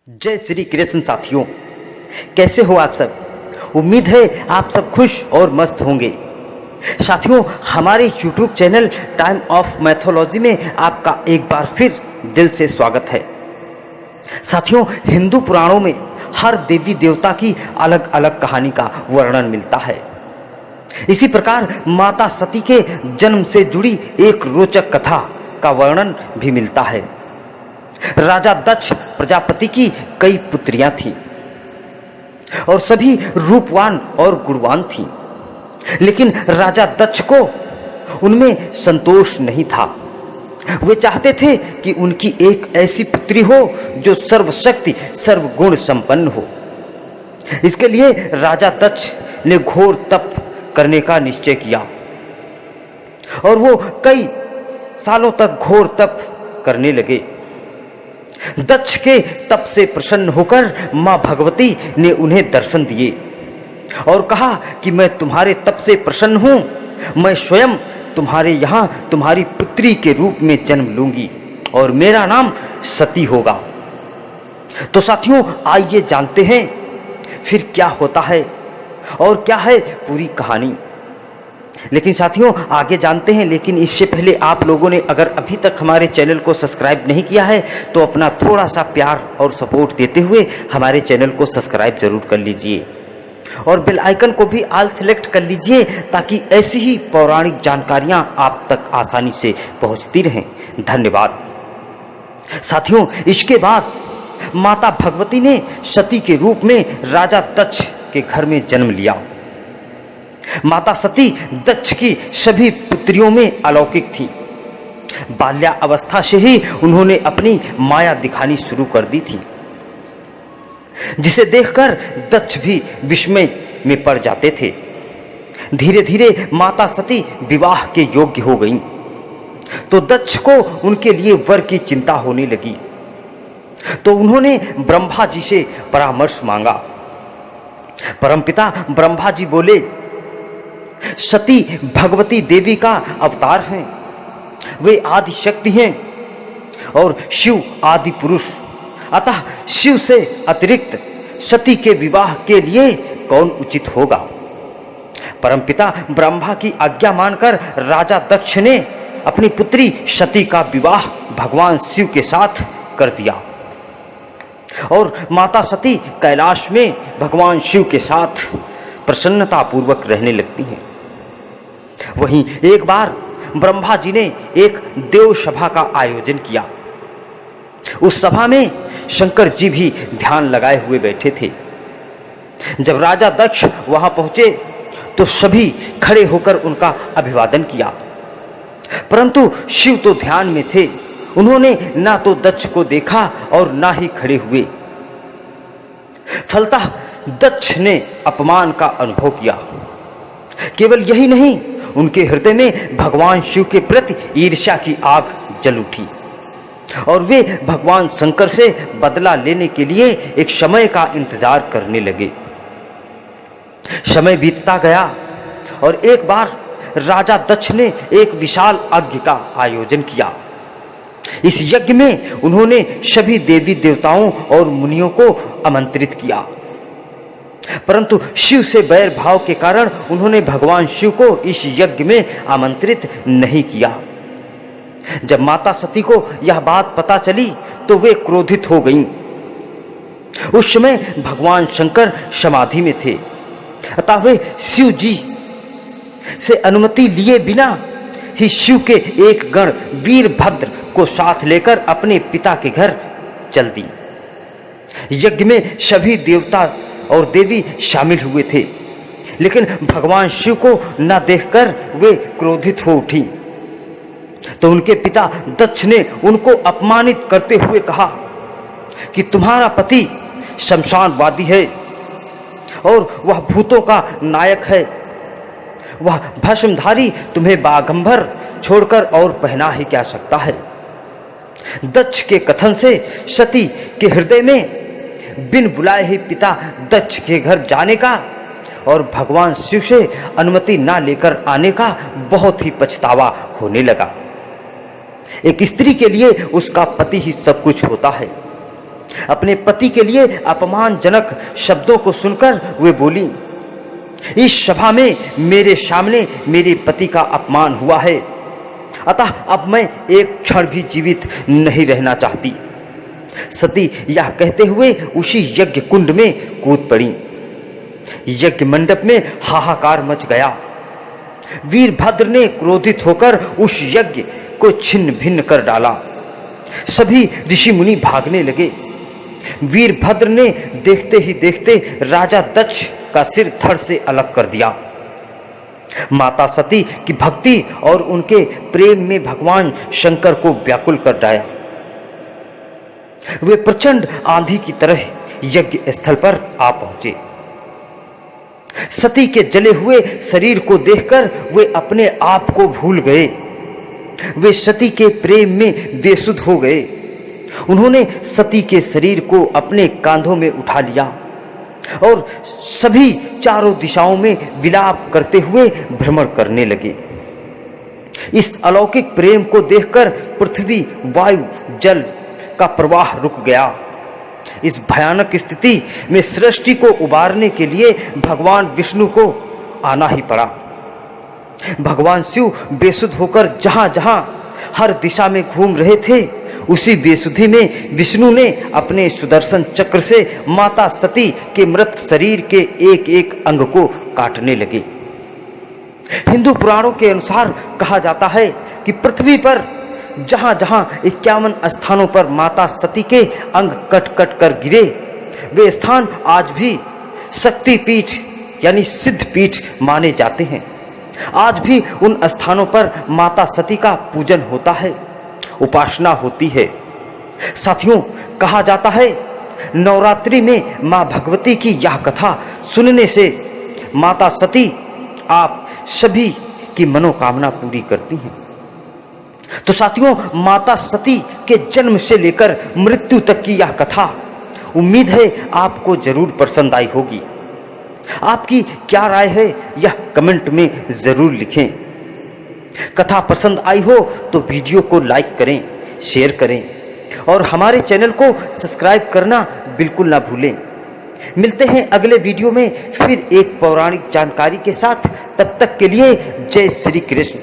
जय श्री कृष्ण साथियों, कैसे हो आप सब। उम्मीद है आप सब खुश और मस्त होंगे। साथियों, हमारे YouTube channel time of mythology में आपका एक बार फिर दिल से स्वागत है। साथियों, हिंदू पुराणों में हर देवी देवता की अलग अलग कहानी का वर्णन मिलता है। इसी प्रकार माता सती के जन्म से जुड़ी एक रोचक कथा का वर्णन भी मिलता है। राजा दक्ष प्रजापति की कई पुत्रियां थीं और सभी रूपवान और गुणवान थीं, लेकिन राजा दक्ष को उनमें संतोष नहीं था। वे चाहते थे कि उनकी एक ऐसी पुत्री हो जो सर्वशक्ति सर्वगुण संपन्न हो। इसके लिए राजा दक्ष ने घोर तप करने का निश्चय किया और वो कई सालों तक घोर तप करने लगे। दक्ष के तप से प्रसन्न होकर मां भगवती ने उन्हें दर्शन दिए और कहा कि मैं तुम्हारे तप से प्रसन्न हूं, मैं स्वयं तुम्हारे यहां तुम्हारी पुत्री के रूप में जन्म लूंगी और मेरा नाम सती होगा। तो साथियों, आइए जानते हैं फिर क्या होता है और क्या है पूरी कहानी। लेकिन साथियों, आगे जानते हैं, लेकिन इससे पहले आप लोगों ने अगर अभी तक हमारे चैनल को सब्सक्राइब नहीं किया है तो अपना थोड़ा सा प्यार और सपोर्ट देते हुए हमारे चैनल को सब्सक्राइब जरूर कर लीजिए और बेल आइकन को भी ऑल सेलेक्ट कर लीजिए ताकि ऐसी ही पौराणिक जानकारियां आप तक आसानी से पहुंचती रहें। धन्यवाद। साथियों, इसके बाद माता भगवती ने सती के रूप में राजा दक्ष के घर में जन्म लिया। माता सती दक्ष की सभी पुत्रियों में अलौकिक थी। बाल्यावस्था से ही उन्होंने अपनी माया दिखानी शुरू कर दी थी, जिसे देखकर दक्ष भी विस्मय में पड़ जाते थे। धीरे धीरे माता सती विवाह के योग्य हो गईं, तो दक्ष को उनके लिए वर की चिंता होने लगी। तो उन्होंने ब्रह्मा जी से परामर्श मांगा। परमपिता ब्रह्मा जी बोले, सती भगवती देवी का अवतार हैं, वे आदि शक्ति हैं और शिव आदि पुरुष, अतः शिव से अतिरिक्त सती के विवाह के लिए कौन उचित होगा। परमपिता ब्रह्मा की आज्ञा मानकर राजा दक्ष ने अपनी पुत्री सती का विवाह भगवान शिव के साथ कर दिया और माता सती कैलाश में भगवान शिव के साथ प्रसन्नता पूर्वक रहने लगती हैं। वहीं एक बार ब्रह्मा जी ने एक देव सभा का आयोजन किया। उस सभा में शंकर जी भी ध्यान लगाए हुए बैठे थे। जब राजा दक्ष वहां पहुंचे तो सभी खड़े होकर उनका अभिवादन किया, परंतु शिव तो ध्यान में थे। उन्होंने ना तो दक्ष को देखा और ना ही खड़े हुए। फलतः दक्ष ने अपमान का अनुभव किया। केवल यही नहीं, उनके हृदय में भगवान शिव के प्रति ईर्ष्या की आग जल उठी और वे भगवान शंकर से बदला लेने के लिए एक समय का इंतजार करने लगे। समय बीतता गया और एक बार राजा दक्ष ने एक विशाल यज्ञ का आयोजन किया। इस यज्ञ में उन्होंने सभी देवी देवताओं और मुनियों को आमंत्रित किया, परंतु शिव से बैर भाव के कारण उन्होंने भगवान शिव को इस यज्ञ में आमंत्रित नहीं किया। जब माता सती को यह बात पता चली तो वे क्रोधित हो गईं। उस समय भगवान शंकर समाधि में थे, अतः वे शिव जी से अनुमति लिए बिना ही शिव के एक गण वीरभद्र को साथ लेकर अपने पिता के घर चल दी। यज्ञ में सभी देवता और देवी शामिल हुए थे, लेकिन भगवान शिव को न देखकर वे क्रोधित हो उठी। तो उनके पिता दक्ष ने उनको अपमानित करते हुए कहा कि तुम्हारा पति शमशानवादी है और वह भूतों का नायक है। वह भस्मधारी तुम्हें बागंबर छोड़कर और पहना ही क्या सकता है। दक्ष के कथन से सती के हृदय में बिन बुलाए ही पिता दक्ष के घर जाने का और भगवान शिव से अनुमति ना लेकर आने का बहुत ही पछतावा होने लगा। एक स्त्री के लिए उसका पति ही सब कुछ होता है, अपने पति के लिए अपमानजनक शब्दों को सुनकर वे बोली, इस सभा में मेरे सामने मेरे पति का अपमान हुआ है, अतः अब मैं एक क्षण भी जीवित नहीं रहना चाहती। सती यह कहते हुए उसी यज्ञ कुंड में कूद पड़ी। यज्ञ मंडप में हाहाकार मच गया। वीरभद्र ने क्रोधित होकर उस यज्ञ को छिन्न भिन्न कर डाला। सभी ऋषि मुनि भागने लगे। वीरभद्र ने देखते ही देखते राजा दक्ष का सिर धड़ से अलग कर दिया। माता सती की भक्ति और उनके प्रेम में भगवान शंकर को व्याकुल कर डाला। वे प्रचंड आंधी की तरह यज्ञ स्थल पर आ पहुंचे। सती के जले हुए शरीर को देखकर वे अपने आप को भूल गए। वे सती के प्रेम में बेसुध हो गए। उन्होंने सती के शरीर को अपने कांधों में उठा लिया और सभी चारों दिशाओं में विलाप करते हुए भ्रमण करने लगे। इस अलौकिक प्रेम को देखकर पृथ्वी, वायु, जल का प्रवाह रुक गया। इस भयानक स्थिति में सृष्टि को उबारने के लिए भगवान विष्णु को आना ही पड़ा। भगवान शिव बेसुध होकर जहां जहां हर दिशा में घूम रहे थे, उसी बेसुधी में विष्णु ने अपने सुदर्शन चक्र से माता सती के मृत शरीर के एक एक अंग को काटने लगे। हिंदू पुराणों के अनुसार कहा जाता है कि पृथ्वी पर जहां जहां 51 स्थानों पर माता सती के अंग कट कट कर गिरे, वे स्थान आज भी शक्तिपीठ यानी सिद्ध पीठ माने जाते हैं। आज भी उन स्थानों पर माता सती का पूजन होता है, उपासना होती है। साथियों, कहा जाता है नवरात्रि में मां भगवती की यह कथा सुनने से माता सती आप सभी की मनोकामना पूरी करती हैं। तो साथियों, माता सती के जन्म से लेकर मृत्यु तक की यह कथा उम्मीद है आपको जरूर पसंद आई होगी। आपकी क्या राय है यह कमेंट में जरूर लिखें। कथा पसंद आई हो तो वीडियो को लाइक करें, शेयर करें और हमारे चैनल को सब्सक्राइब करना बिल्कुल ना भूलें। मिलते हैं अगले वीडियो में फिर एक पौराणिक जानकारी के साथ। तब तक के लिए जय श्री कृष्ण।